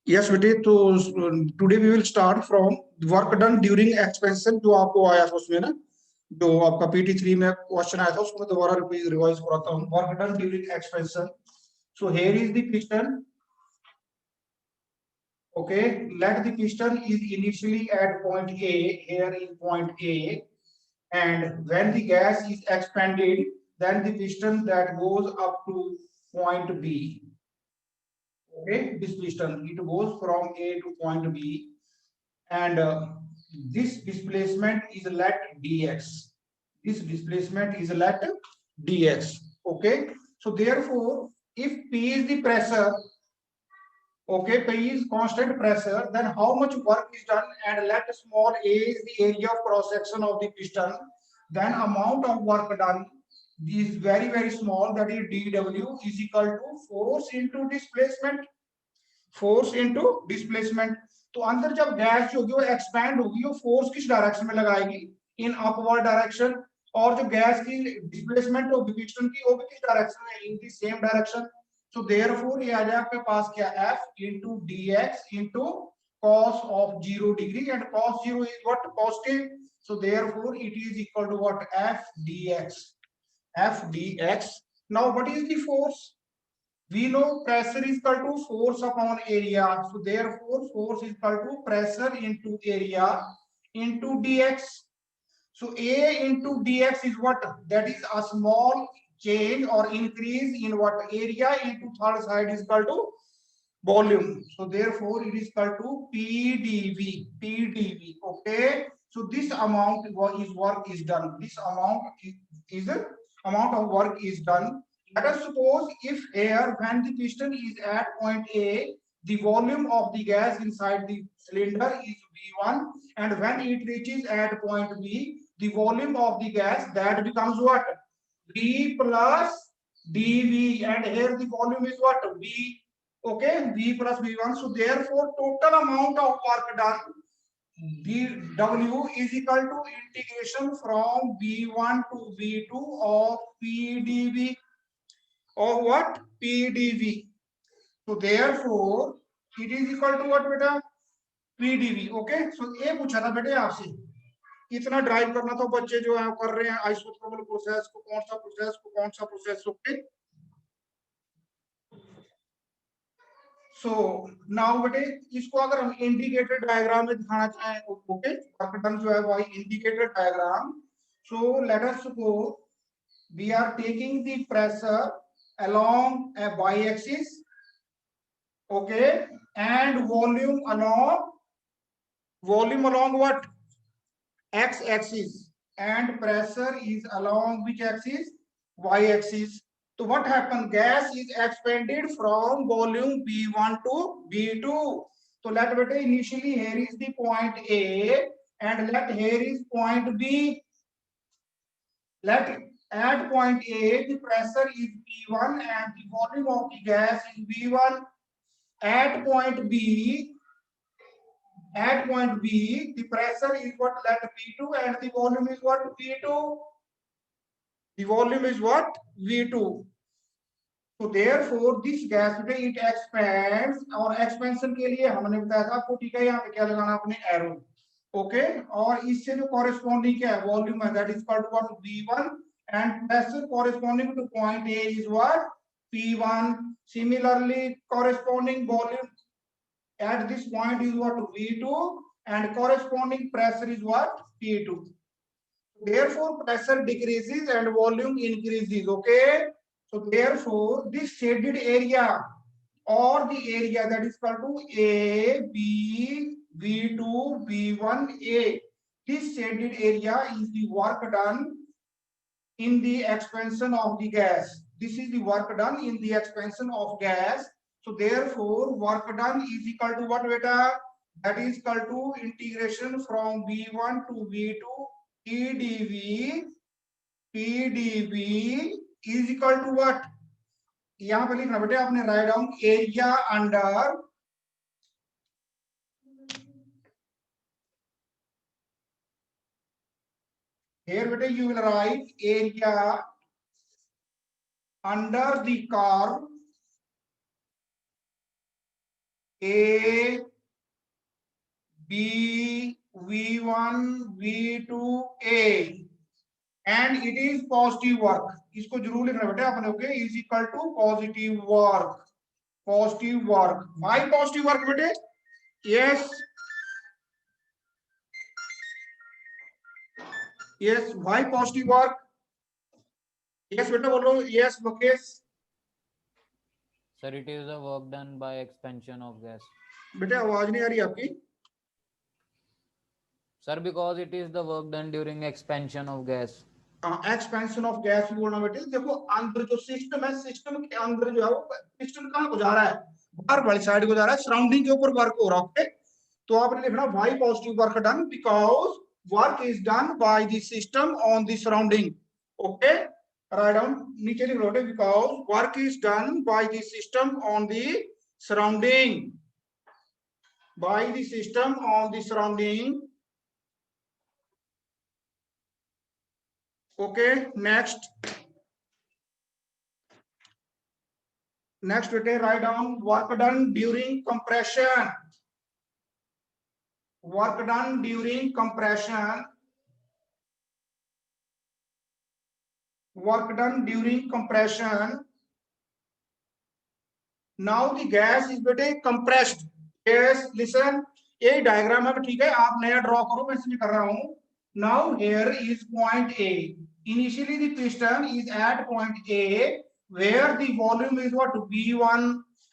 Yes बेटे, तो today we will start from work done during expansion. जो आपको आया था उसमें ना, जो आपका PT3 में क्वेश्चन आया था, उसको मैं दोबारा रिवाइज कराता हूँ। Work done during expansion. So here is the piston. Okay, let the piston is initially at point A. Here is point A, and when the gas is expanded, then the piston that goes up to point B. Okay, this piston, it goes from A to point B, and this displacement is let dx. This displacement is let dx. Okay, so therefore, if P is the pressure, okay, P is constant pressure, then how much work is done, and let small a is the area of cross section of the piston, then amount of work done is very very small, that is dW is equal to force into displacement. Force into displacement. तो अंदर जब gas जो होगी वो expand होगी, वो force किस direction में लगाएगी? In upward direction. और जो गैस की डिस्प्लेसमेंट होगी पिस्टन की, वो भी किस डायरेक्शन में? In the same direction. So therefore ये आ जाए आपके पास क्या? F into dx into cos of 0 degree, and cos 0 is what? Positive. So therefore it is equal to what? F dx. F dx. Now what is the force? We know pressure is equal to force upon area. So therefore force is equal to pressure into area into dx. So A into dx is what? That is a small change or increase in what? Area into third side is equal to volume. So therefore it is equal to PdV. PdV. Okay. So this amount is work is done. This amount is the amount of work is done. Let us suppose if here, when the piston is at point A, the volume of the gas inside the cylinder is V1, and when it reaches at point B, the volume of the gas, that becomes what? V plus dV, and here the volume is what? V. Okay, V plus V1. So therefore total amount of work done, W is equal to integration from V1 to V2 of PdV, of what? PdV. So therefore it is equal to what beta? PdV. Okay, so ये पूछा था बेटे आपसे, कितना drive करना तो बच्चे जो है कर रहे हैं आइसोथर्मल प्रोसेस को, कौन सा प्रोसेस ओके। सो नाउ बेटे इसको अगर हम इंडिकेटेड डायग्राम में दिखाना चाहें, ओके, वर्क डन जो है वो indicated diagram. So let us suppose we are taking the pressure along a y-axis, okay, and volume along what? X-axis, and pressure is along which axis? Y-axis. So what happened? Gas is expanded from volume B1 to B2. So let beta initially here is the point A, and let here is point B. Let at point A the pressure is B1 and the volume of the gas is B1. At point B, the pressure is what? Let V2, and the volume is what? V2. The volume is what? V2. So therefore this gas it expands, और expansion के लिए हमने बताया था आपको, ठीक है, यहाँ पे क्या लगाना अपने एरो, ओके। और इससे जो corresponding क्या है? वॉल्यूम है, that is equal to what? V1, and pressure corresponding to point A is what? P1. Similarly corresponding volume at this point is what? V2, and corresponding pressure is what? P2. Therefore pressure decreases and volume increases, okay. So therefore this shaded area, or the area that is equal to A, B, V2, V1, A, this shaded area is the work done in the expansion of the gas. This is the work done in the expansion of gas. So therefore work done is equal to what beta? That is equal to integration from V1 to V2 PdV is equal to what? यहाँ पे लिखना बेटे आपने, write down area under here बेटे you will write area under the curve A, B, V1, V2, A, and it is positive work. इसको जरूर लिखना बेटा आपने, okay, is equal to positive work, positive work. Why positive work बेटे? Yes, yes, why positive work? Yes बेटा बोलो. Yes Mukesh. Sir, it is the work done by expansion of gas. बेटे आवाज नहीं आ रही आपकी. Sir, because it is the work done during expansion of gas. Expansion of gas भी बोलना बेटे. देखो अंदर जो सिस्टम है, सिस्टम के अंदर जो है वो पिस्टन कहाँ को जा रहा है? बाहर वाली साइड को जा रहा है, सराउंडिंग के ऊपर वर्क हो रहा है. ओके, तो आपने लिखना why positive work done, because work is done by the system on the surrounding. Okay, right down, नीचे लिख लो, because work is done by the system on the surrounding, by the system on the surrounding. Okay, next बेटे write down work done during compression. Work done during compression. Work done during compression. Now the gas is बेटे compressed. Yes, listen, ये diagram है ठीक है, आप नया draw करो, मैं इसमें कर रहा हूं. Now here is point A. Initially the piston is at point A where the volume is what? V1,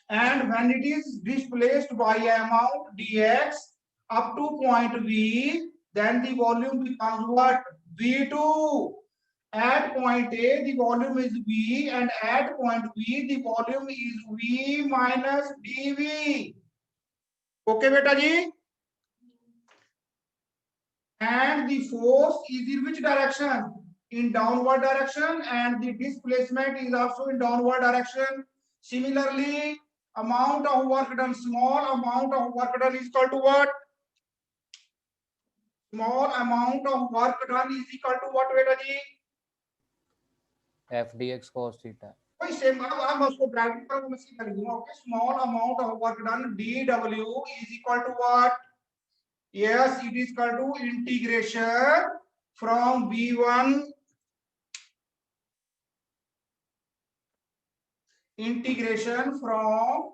and when it is displaced by amount dx up to point V, then the volume becomes what? V2. At point A the volume is V, and at point B the volume is V minus dV. Okay beta ji? And the force is in which direction? In downward direction, and the displacement is also in downward direction. Similarly, amount of work done, small amount of work done is equal to what? Small amount of work done is equal to what beta ji? F dx cos theta. वही same, अब मैं उसको bracket पर मैं सीधा लिख दूंगा. Okay, small amount of work done dw is equal to what? Yes, it is equal to integration from V1, integration from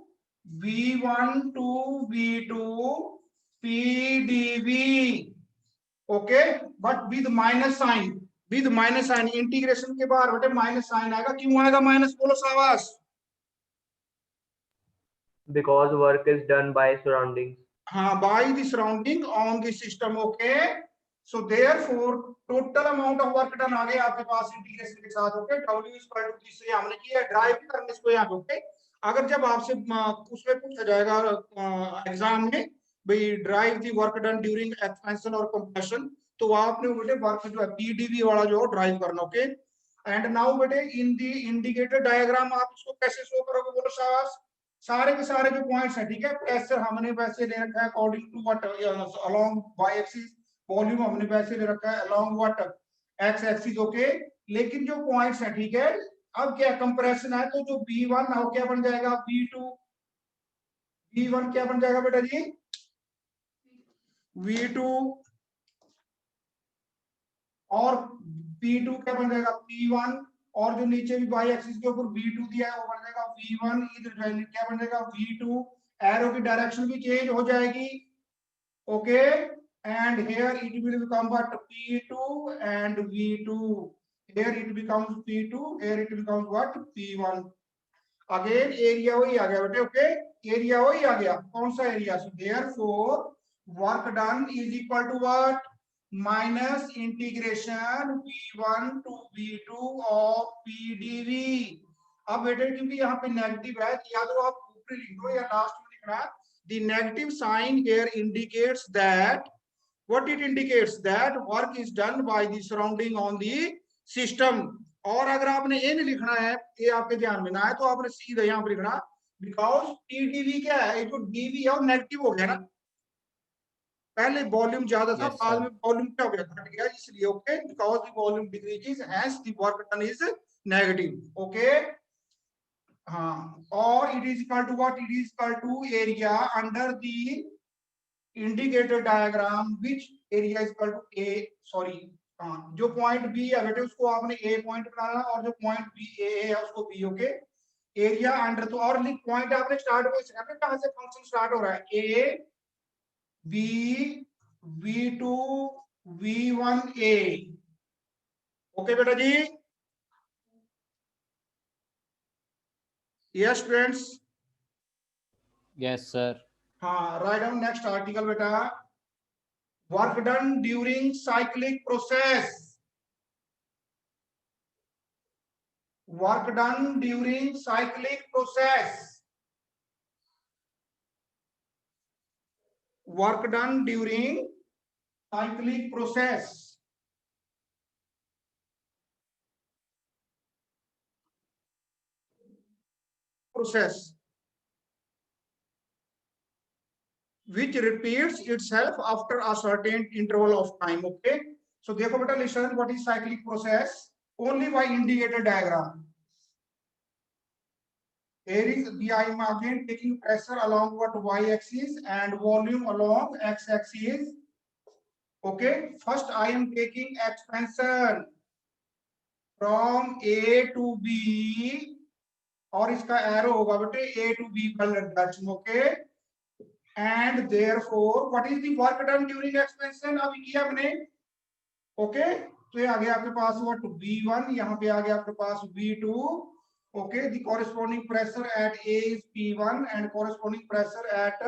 V1 to V2 PdV. Okay, but with minus sign. With minus sign. Integration के बाद बेटे minus sign आएगा. क्यों आएगा minus? बोलो शाबाश. Because work is done by surroundings. हाँ, by the surrounding on the system. Okay, so therefore total amount of work done आ गया आपके पास इंटीग्रेशन के साथ. Okay, W is equal to this, हमने किया ड्राइव भी करने इसको यहाँ पे. ओके, अगर जब आपसे उसमें पूछा जाएगा एग्जाम में भाई drive the work done during expansion और कंप्रेशन, तो आपने बेटे वर्क जो है पीडीवी वाला जो ड्राइव करना. ओके, एंड नाउ बेटे इन दी इंडिकेटर डायग्राम आप इसको कैसे शो करोगे? बोलो शाबाश. सारे के सारे जो पॉइंट्स हैं ठीक है, प्रेशर हमने वैसे ले रखा है according to what along Y axis, volume हमने वैसे ले रखा है along what X axis. Okay, लेकिन जो पॉइंट्स हैं ठीक है, अब क्या कंप्रेशन है तो जो V1 है वो क्या बन जाएगा? V2. V1 क्या बन जाएगा बेटा जी? V2, और P2 क्या बन जाएगा? P1, और जो नीचे भी वाई एक्सिस के ऊपर V2 दिया है वो बन जाएगा V1. इधर क्या बन जाएगा? V2. एरो की डायरेक्शन भी चेंज हो जाएगी. Okay, and here it will become what? P2 and V2. here it becomes P2, here it becomes what? P1. Again area वही आ गया बेटे. ओके, एरिया वही आ गया. कौन सा area? So therefore work done is equal to what? Minus integration V1 to V2 of PdV. अब बेटे क्योंकि यहाँ पे नेगेटिव है, या तो आप ऊपर लिख दो या लास्ट में लिखना. The negative sign here indicates that, what it indicates that work is done by the surrounding on the system. और अगर आपने ये नहीं लिखना है, ये आपके ध्यान में ना है, तो आपने सीधा यहाँ पर लिखना बिकॉज PdV क्या है? जो dV है वो नेगेटिव हो गया ना. पहले वॉल्यूम ज्यादा था, बाद में वॉल्यूम क्या हो गया? घट गया, इसलिए. Okay, because the volume decreases, hence the work done is negative. Okay, हाँ, और it is equal to what? It is equal to area under the indicator diagram, which area is equal to A, sorry, हाँ, जो point B है बेटे उसको आपने ए point बनाना और जो पॉइंट बी ए है उसको बी, ओके। एरिया अंडर, तो और पॉइंट आपने स्टार्ट को कहां से फंक्शन स्टार्ट हो रहा है? A B V2 V1 A, okay बेटा जी। Yes students, Yes, sir. हाँ, राइट डाउन नेक्स्ट आर्टिकल बेटा। Work done during cyclic process, work done during cyclic process, work done during cyclic process, which repeats itself after a certain interval of time, okay। So देखो बेटा, listen, what is cyclic process? Only by indicator diagram. Here is the, I am again taking pressure along what y-axis and volume along x-axis. Okay, first I am taking expansion from A to B, और इसका arrow होगा बेटे A to B पर direction, okay. And therefore what is the work done during expansion, अभी किया हमने, okay. तो ये आ गया आपके पास व्हाट B1, यहाँ पे आ गया आपके पास B2, okay। The corresponding pressure at A is P1 and corresponding pressure at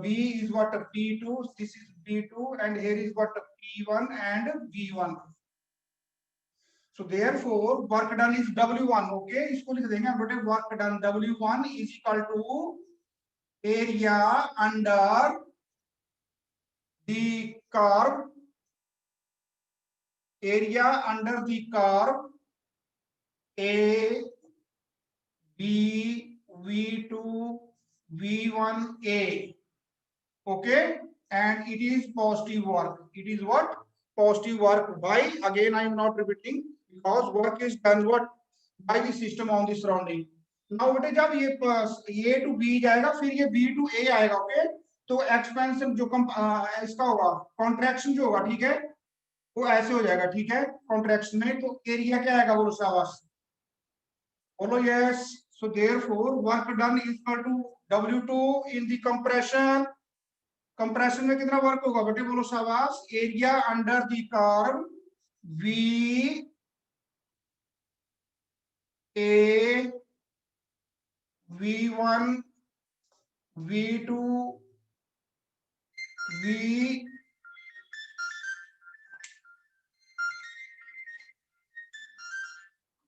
B is what P2, this is B2 and here is what P1 and B1। So therefore work done is W1, okay। इसको लिख देंगे हम बेटे, work done W1 is equal to area under the curve, area under the curve A B V2 V1 A, okay। And it is positive work, it is what? Positive work. Why? Again I am not repeating, because work is done what? By the system on the surrounding। Now बेटे जब ये A to B जाएगा फिर ये B to A आएगा, okay. तो expansion जो इसका होगा, कॉन्ट्रैक्शन जो होगा, ठीक है, वो ऐसे हो जाएगा, ठीक है, कॉन्ट्रैक्शन में। तो एरिया क्या आएगा बोलो शाबाश, बोलो yes. So therefore work done is equal to W2 in the compression, compression में कितना वर्क होगा बेटे, बोलो शाबाश, area under the curve V A V1 V2 V,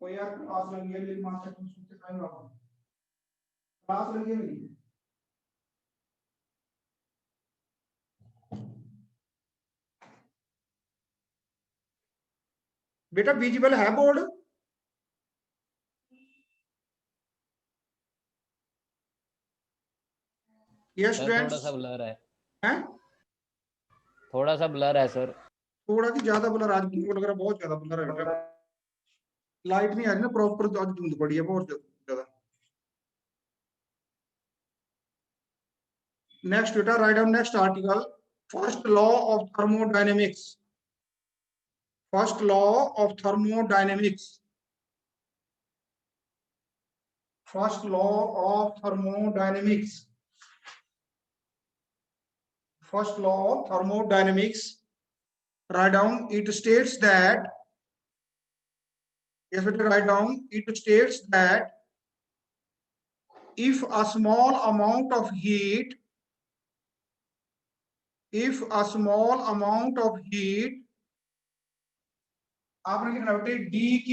कोई यार क्लास लगी है, लेकिन मास्टर को सुनते टाइम लगा, क्लास लगी है मेरी। बेटा विजिबल है बोर्ड? यस सर थोड़ा स्टूडेंट्स, सा ब्लर है, हैं थोड़ा सा ब्लर है सर। थोड़ा की ज्यादा ब्लर, आज मुझको लग रहा है बहुत ज्यादा ब्लर है बेटा, लाइट नहीं आ रही ना प्रॉपर, आज धुंध पड़ी है बहुत ज्यादा। नेक्स्ट बेटा, right down next article. First law of thermodynamics, first law of thermodynamics, first law of thermodynamics, first law of thermodynamics, write down, it states that, yes better, write down, it states that if a small amount of heat, if a small amount of heat, आपने लिखना बेटे dq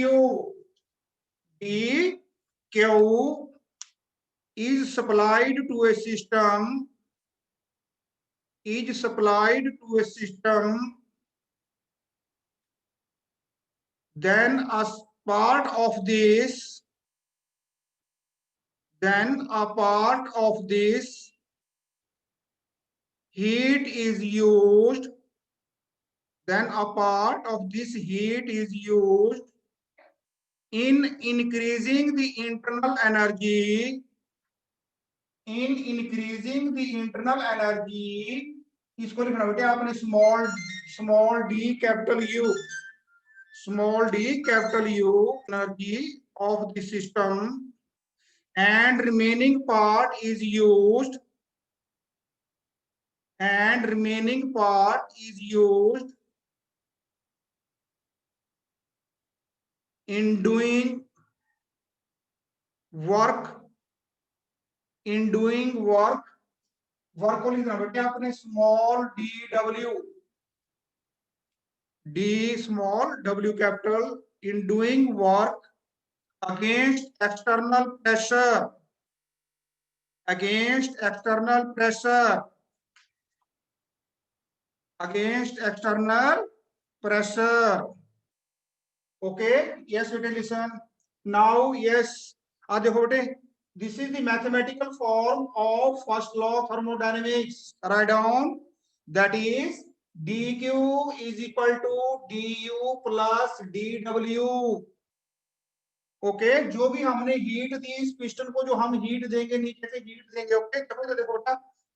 is supplied to a system, is supplied to a system, then a part of this, then a part of this heat is used, then a part of this heat is used in increasing the internal energy, in increasing the internal energy, इसको लिखना बेटे आपने small D capital you, small d capital U energy of the system, and remaining part is used, and remaining part is used in doing work, in doing work, work को लिखना बेटे आपने small D W, D small W capital, in doing work against external pressure, against external pressure, against external pressure. Okay, yes बेटे listen now. Yes, आ देखो बेटे, this is the mathematical form of first law of thermodynamics. Write down, that is dq is equal to du plus dw. Okay, जो भी हमने heat दी इस piston को, जो हम हीट देंगे नीचे से हीट देंगे, ओके देखो देखो बेटा,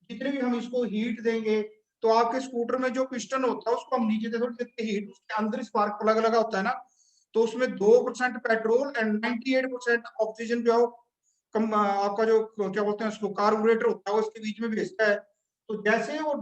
जितने भी हम इसको हीट देंगे तो आपके स्कूटर में जो पिस्टन होता है उसको हम नीचे से थोड़ी देते हीट, उसके अंदर स्पार्क प्लग लगा होता है ना, तो उसमें 2% पेट्रोल एंड 98% ऑक्सीजन जो है कम आपका जो क्या बोलते हैं उसको कार्बोरेटर होता है वो इसके बीच में भेजता है। तो जैसे वो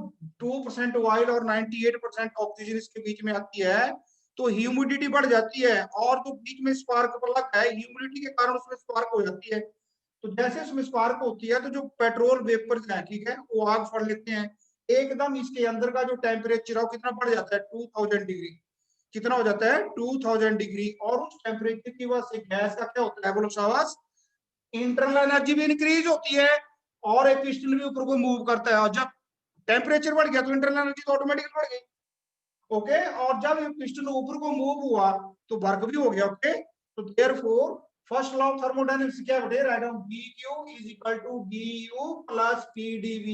2% ऑयल और 98% ऑक्सीजन इसके बीच में आती है तो ह्यूमिडिटी बढ़ जाती है, और जो बीच में स्पार्क प्लग है ह्यूमिडिटी के कारण उसमें स्पार्क हो जाती है। तो जैसे उसमें स्पार्क होती है तो जो पेट्रोल वेपर्स हैं, ठीक है, वो आग फड़ लेते हैं एकदम, इसके अंदर का जो टेम्परेचर है वो कितना बढ़ जाता है 2000 डिग्री, कितना हो जाता है 2000 डिग्री, और उस टेम्परेचर की वजह से गैस का क्या होता है बोलो शाबाश, इंटरनल एनर्जी भी इंक्रीज होती है और एक पिस्टन भी ऊपर को मूव करता है, और जब टेम्परेचर बढ़ गया तो इंटरनल एनर्जी तो ऑटोमेटिकली बढ़ गई। ओके, और जब पिस्टन ऊपर को मूव हुआ तो वर्क भी हो गया। ओके, तो therefore first law of thermodynamics क्या है, write down dq is equal to du plus pdv,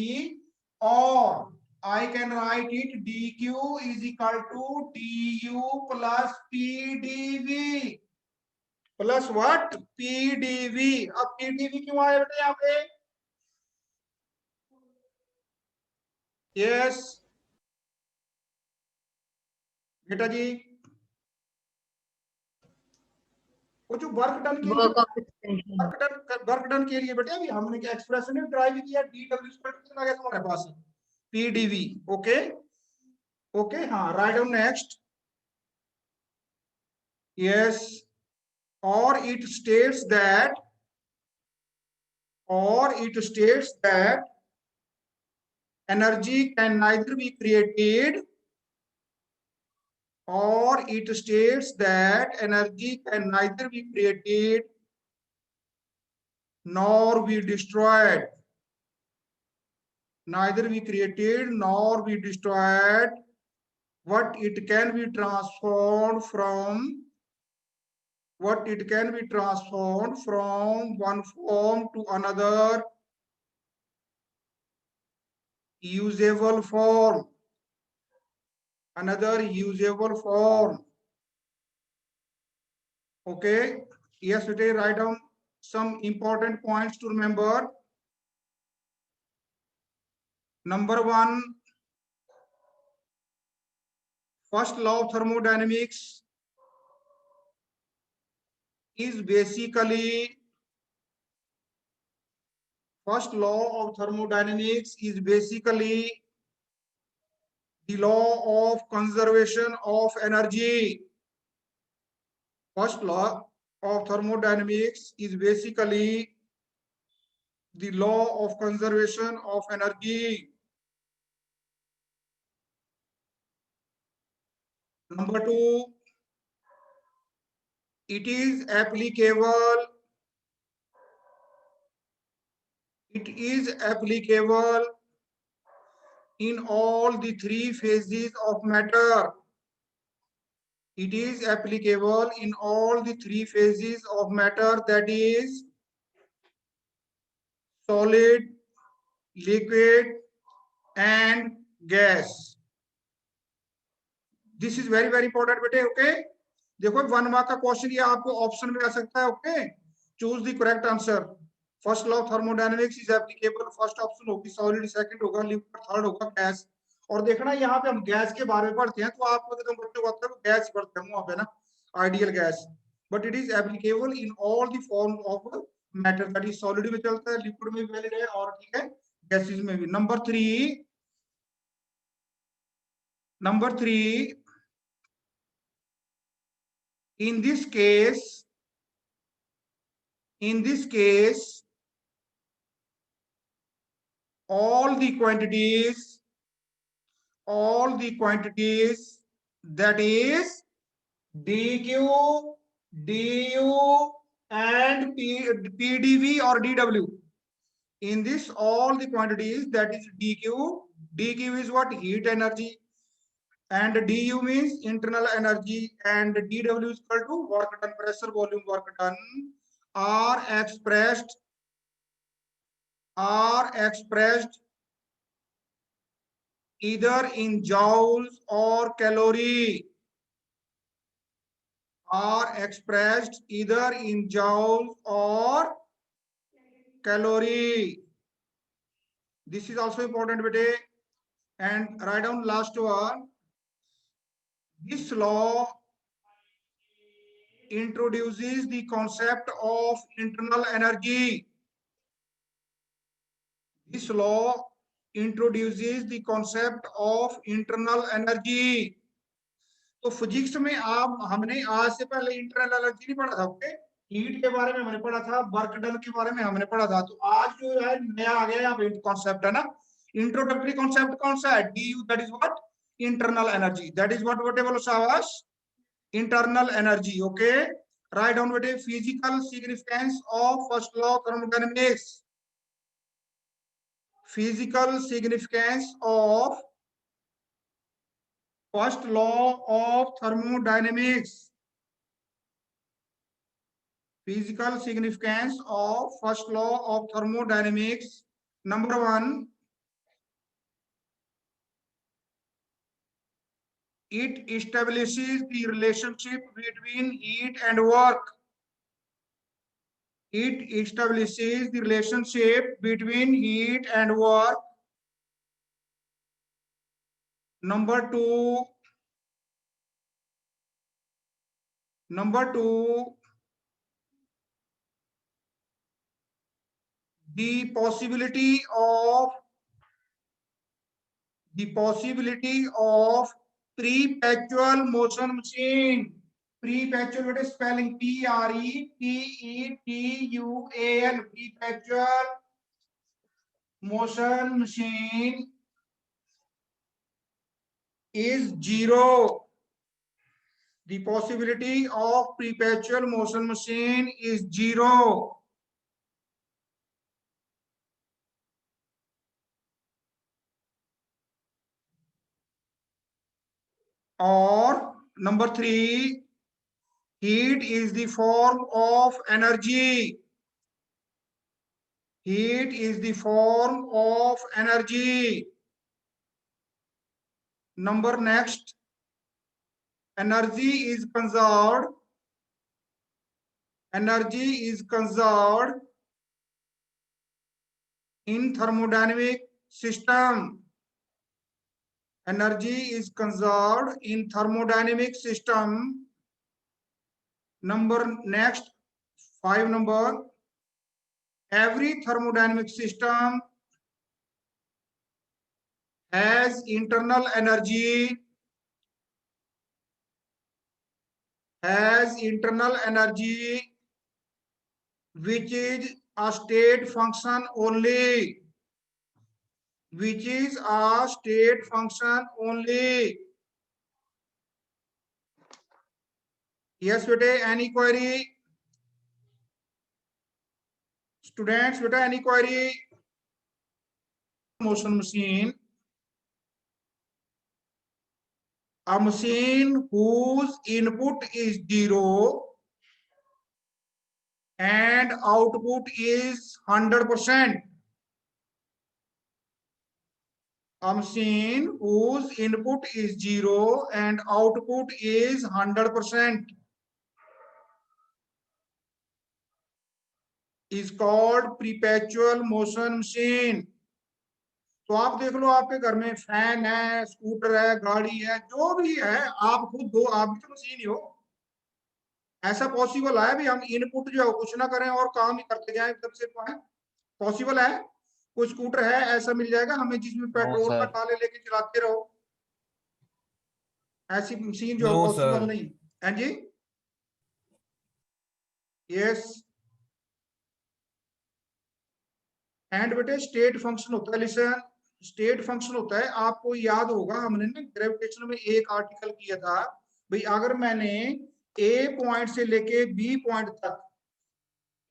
और I can write it dq is equal to du plus pdv, plus what pdv। अब pdv क्यों आया बेटा यहाँ पे, यस बेटा जी, वो जो वर्क डन के लिए, work of extension. Work done के लिए बेटे अभी हमने क्या एक्सप्रेशन ट्राई भी किया, डी डब्ल्यू स्क्वायर कितना आ गया तुम्हारे पास, पीडीवी। ओके ओके, हाँ राइट डाउन नेक्स्ट, यस, और इट स्टेट्स दैट, और it states that energy can neither be created, or it states that energy can neither be created nor be destroyed, neither be created nor be destroyed, what it can be transformed from, what it can be transformed from one form to another usable form, another usable form. Okay, yes, today write down some important points to remember. Number one, first law of thermodynamics is basically, first law of thermodynamics is basically the law of conservation of energy. First law of thermodynamics is basically the law of conservation of energy. Number two, it is applicable, it is applicable in all the three phases of matter. It is applicable in all the three phases of matter, that is solid, liquid and gas. This is very important bete, okay? देखो 1 mark का question ये आपको option में आ सकता है। Okay, choose the correct answer. First law of thermodynamics is applicable, first option होगी solid, second होगा liquid, third होगा गैस। और देखना यहाँ पे हम गैस के बारे में पढ़ते हैं, तो आपको तो बच्चों को आता है गैस ही पढ़ते हैं वहां पे ना, ideal gas. But it is applicable in all the form of matter, that is solid में चलता है, लिक्विड में भी वैलिड है, और ठीक है गैसेज में भी। Number 3 in this case all the quantities that is dq, du and pdv or dw, in this all the quantities that is dq is what, heat energy, and du means internal energy, and dw is equal to work done, pressure, volume, work done, are expressed either in joules or calorie, are expressed either in joules or calorie. This is also important, bete. And write down last one. This law introduces the concept of internal energy. This law introduces the concept of internal energy. तो physics में आप हमने आज से पहले internal energy नहीं पढ़ा था। ओके, हीट के बारे में हमने पढ़ा था, वर्क डन के बारे में हमने पढ़ा था। तो आज जो है नया आ गया यहाँ पे कॉन्सेप्ट है ना, इंट्रोडक्टरी कॉन्सेप्ट कौन सा है, d U, that is what, internal energy, that is what बोलो सावास, internal energy. Okay, right down बेटे physical significance of first law thermodynamics, physical significance of first law of thermodynamics, physical significance of first law of thermodynamics. Number 1, it establishes the relationship between heat and work. It establishes the relationship between heat and work. Number 2, the possibility of perpetual motion machine. Perpetual, what is spelling? P-R-E-P-E-T-U-A-L, perpetual motion machine is 0. The possibility of perpetual motion machine is 0. Or number 3, heat is the form of energy. Heat is the form of energy. Number next, energy is conserved. Energy is conserved in thermodynamic system. Energy is conserved in thermodynamic system. Number next, 5 number, every thermodynamic system has internal energy, which is a state function only, Yes, beta, any query? Students, beta, any query? Motion machine, a machine whose input is 0 and output is 100%. A machine whose input is 0 and output is 100%. Is called perpetual motion machine. तो आप देख लो, आपके घर में fan है, scooter है, गाड़ी है, जो भी है, आप खुद हो, आप भी तो मशीन ही हो। ऐसा पॉसिबल है भी हम इनपुट जो है कुछ ना करें और काम ही करते जाएं, तब से पॉसिबल है? कोई स्कूटर है ऐसा मिल जाएगा हमें जिसमें नो पेट्रोल का सर। डाले लेके चलाते रहो? ऐसी मशीन जो है नो पॉसिबल सर। नहीं है जी। यस। एंड बेटे स्टेट फंक्शन होता है, लिसन, स्टेट फंक्शन होता है, आपको याद होगा हमने ना ग्रेविटेशन में एक आर्टिकल किया था भाई, अगर मैंने ए पॉइंट से लेके बी पॉइंट तक,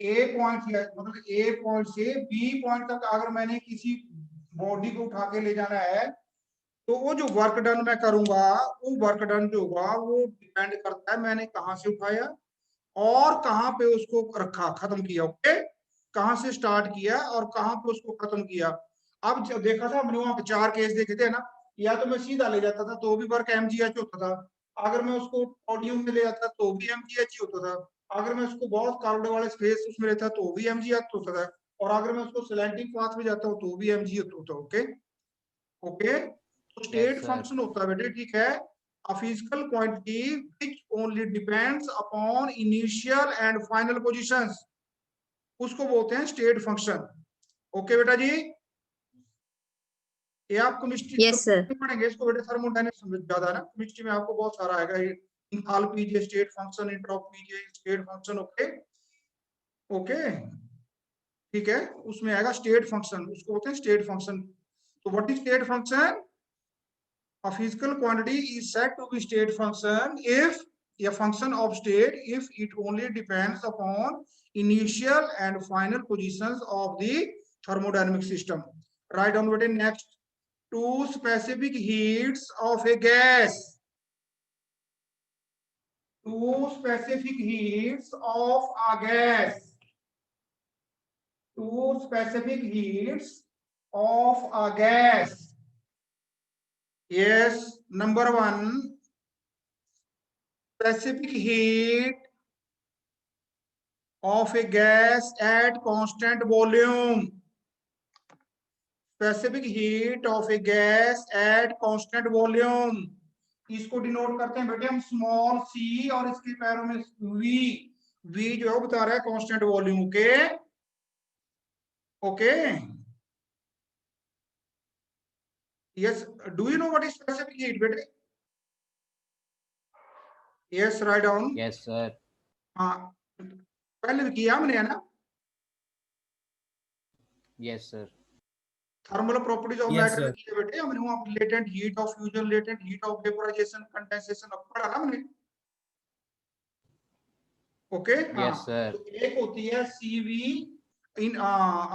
ए पॉइंट मतलब ए पॉइंट से बी पॉइंट तक अगर मैंने किसी बॉडी को उठा के ले जाना है, तो वो जो वर्क डन मैं करूंगा, वो वर्क डन जो होगा वो डिपेंड करता है मैंने कहां से उठाया और कहां पे उसको रखा, खत्म किया। ओके, कहां से स्टार्ट किया और कहां पे उसको खत्म किया। अब जब देखा था हमने वहां पे 4 केस देखे थे ना, या तो मैं सीधा ले जाता था तो भी वर्क एमजीएच होता था, अगर मैं उसको पॉडियम में ले जाता तो भी एमजीएच ही होता था, अगर मैं उसको बहुत कार्बन वाले स्पेस उसमें लेता तो भी एमजीएच होता था, और अगर मैं उसको स्लैंटिंग पाथ में जाता हूँ तो भी एमजीएच होता। ओके ओके, तो यस स्टेट सर। फंक्शन होता है बेटे, ठीक है, a physical quantity which only depends upon initial and final positions, उसको बोलते हैं स्टेट फंक्शन। ओके बेटा जी, ये आप केमिस्ट्री Yes, sir. पढ़ेंगे इसको बेटे, थर्मोडायनेमिक्स समझ ज्यादा है ना, केमिस्ट्री में आपको बहुत सारा आएगा, इंथैल्पी जे स्टेट फंक्शन, एंट्रोपी जे स्टेट फंक्शन। ओके ओके, ठीक है, उसमें आएगा स्टेट फंक्शन, उसको बोलते हैं स्टेट फंक्शन। तो what is state function? A physical quantity is said to be state function if a function of state if it only depends upon initial and final positions of the thermodynamic system. Write down what in next. Two specific heats of a gas. Two specific heats of a gas. Two specific heats of a gas. Yes, number one, specific heat of a gas at constant volume. Specific heat of a gas at constant volume, इसको denote करते हैं बेटे हम small C और इसके पैरों में we. We जो है बता रहा है constant volume. Okay okay, yes, do you know what is specific heat बेटे? Yes, right down. Yes sir. हाँ, पहले भी किया हमने है ना, yes sir. Thermal properties of Yes, matter sir. किए बेटे हमने, वहां latent heat of fusion, latent heat of vaporisation, condensation अब पढ़ा ना हमने। Okay yes sir. तो एक होती है CV, in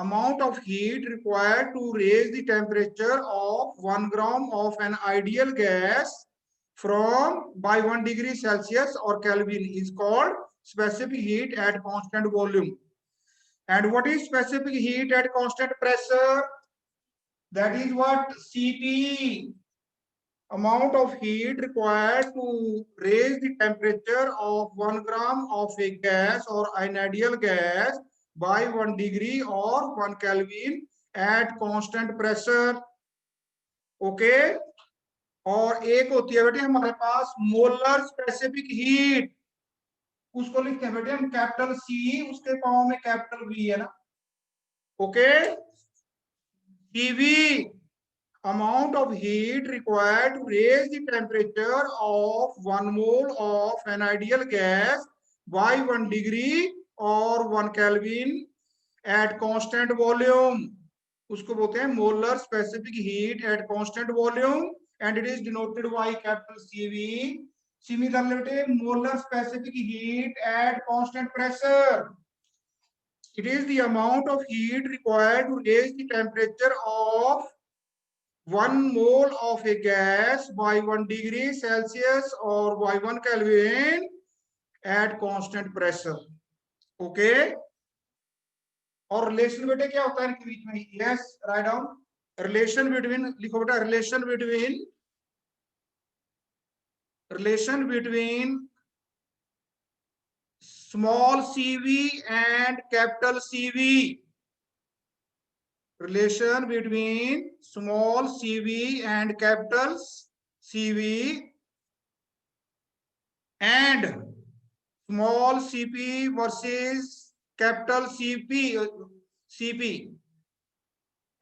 amount of heat required to raise the temperature of 1 gram of an ideal gas from by 1 degree Celsius or Kelvin is called specific heat at constant volume. And what is specific heat at constant pressure? That is what Cp, amount of heat required to raise the temperature of 1 gram of a gas or an ideal gas by 1 degree or 1 Kelvin at constant pressure. Okay, और एक होती है बेटे हमारे पास molar specific heat, उसको लिखते हैं बेटे हम कैपिटल सी, उसके पाँव में कैपिटल वी है ना। Okay, CV, amount of heat required to raise the temperature of 1 mole of an ideal gas by 1 degree or 1 Kelvin at constant volume, उसको बोलते हैं molar specific heat at constant volume and it is denoted by capital CV. Similarly, molar specific heat at constant pressure, it is the amount of heat required to raise the temperature of 1 mole of a gas by 1 degree Celsius or by 1 Kelvin at constant pressure. Okay, और relation बेटे क्या होता है इनके बीच में? Yes, right down, relation between, लिखो बेटा, relation between small cv and capital cv. Relation between small cv and capital cv and small cp versus capital cp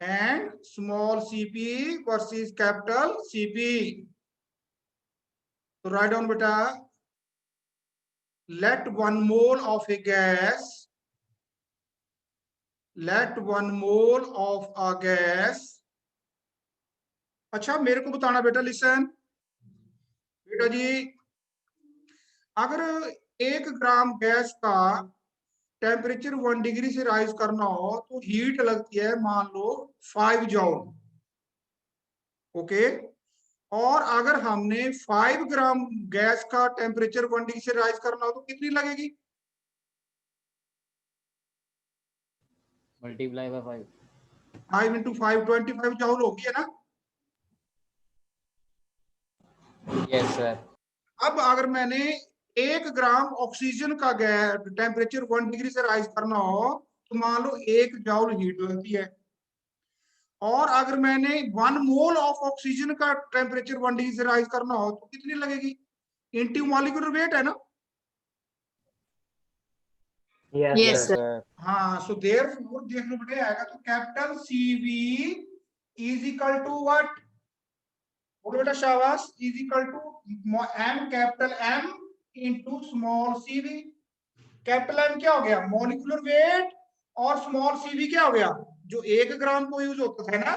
and small cp versus capital cp. So write down beta, let 1 mole of a gas, let 1 mole of a gas. अच्छा मेरे को बताना बेटा, listen बेटा जी, अगर 1 ग्राम gas का temperature 1 degree से rise करना हो तो हीट लगती है मान लो 5 जॉल, ओके। और अगर हमने 5 ग्राम गैस का टेम्परेचर 1 डिग्री से राइज करना हो तो कितनी लगेगी? Multiply by 5। 5 इंटू 5 25 जॉल होगी, है ना? Yes sir. अब अगर मैंने 1 ग्राम ऑक्सीजन का गैस टेम्परेचर 1 डिग्री से राइज करना हो तो मान लो 1 जॉल हीट लगती है। और अगर मैंने 1 मोल ऑफ ऑक्सीजन का टेम्परेचर 1 डिग्री से राइज करना हो तो कितनी लगेगी? इनटू मॉलिक्यूलर वेट है ना? Yes, Yes, sir. sir. हाँ, सो देयरफॉर देख लो बेटे आएगा तो capital CV is equal to what? बोलो बेटा शाबाश, is equal to M capital M into small CV. Capital M क्या हो गया? मॉलिक्यूलर वेट, और स्मॉल सीवी क्या हो गया? जो 1 ग्राम को यूज होता था ना।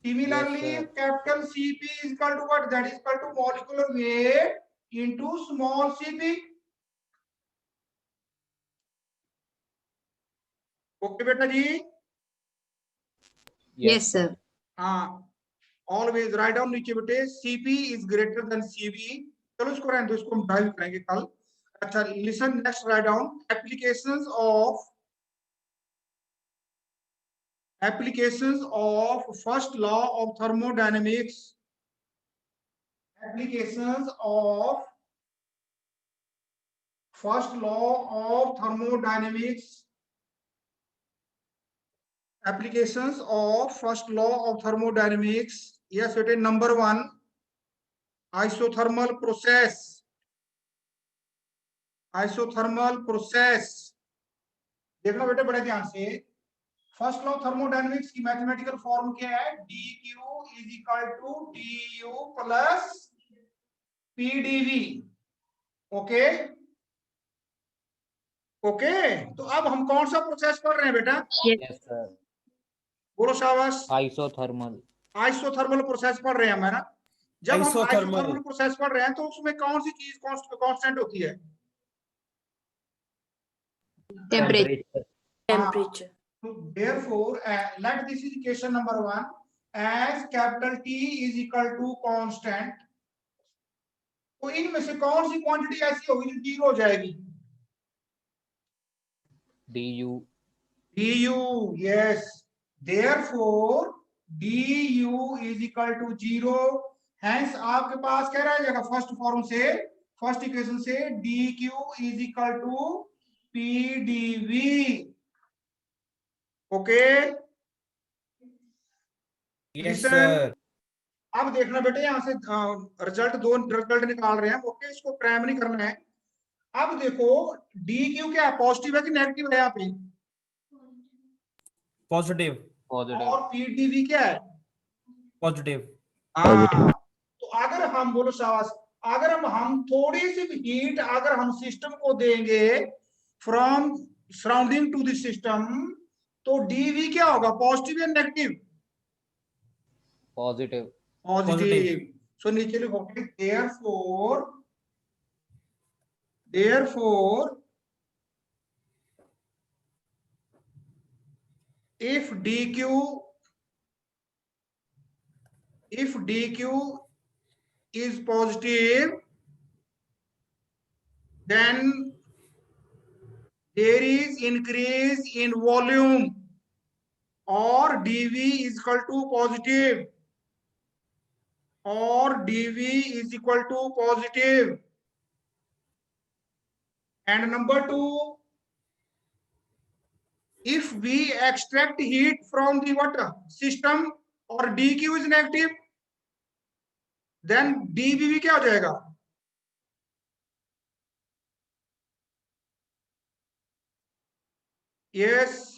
Similarly, Yes, sir. capital CP is equal to what? That is equal to molecular weight into small cp. Okay, बेटा जी? Yes, sir. हाँ, always write down नीचे बेटे, CP is greater than CV. चलो इसको रहने दो, इसको हम ड्राइव करेंगे कल। अच्छा, listen next, write down applications of first law of thermodynamics. Applications of first law of thermodynamics. Applications of first law of thermodynamics. Yes, it is number 1, isothermal process. Isothermal process. देखना बेटे बड़े ध्यान से। First law thermodynamics की mathematical form क्या है? dq is equal to du plus pdv। Okay okay, तो अब हम कौन सा प्रोसेस पढ़ रहे हैं बेटा? Yes sir. बोलो शाबाश। आइसोथर्मल। आइसोथर्मल प्रोसेस पढ़ रहे हैं हम, है ना? जब हम Isothermal. आइसोथर्मल प्रोसेस पढ़ रहे हैं तो उसमें कौन सी चीज कांस्टेंट होती है? Temperature. Temperature. So therefore, let this is equation number 1 as capital T is equal to constant. तो इनमें से कौन सी क्वांटिटी ऐसी होगी जो जीरो हो जाएगी? du। du, yes. Therefore du is equal to 0. Hence आपके पास क्या रह जाएगा? फर्स्ट फॉर्म से, फर्स्ट इक्वेशन से dq is equal to pdv. Okay Yes, sir. अब देखना बेटे, यहां से रिजल्ट, 2 रिजल्ट निकाल रहे हैं, ओके, इसको क्रैम नहीं करना है। अब देखो dq क्या है? पॉजिटिव है कि नेगेटिव है यहाँ पे? Positive. पॉजिटिव। और pdv क्या है? Positive. हाँ, तो अगर हम, बोलो शाबाश, अगर हम थोड़ी सी हीट अगर हम सिस्टम को देंगे from surrounding to the system तो dv क्या होगा? पॉजिटिव या नेगेटिव? पॉजिटिव। पॉजिटिव। सो नीचे लिखो therefore if dq is positive, then there is increase in volume, or dv is equal to positive, or dv is equal to positive. And number two, if we extract heat from the water system और dq is negative, then dBV क्या हो जाएगा? Yes.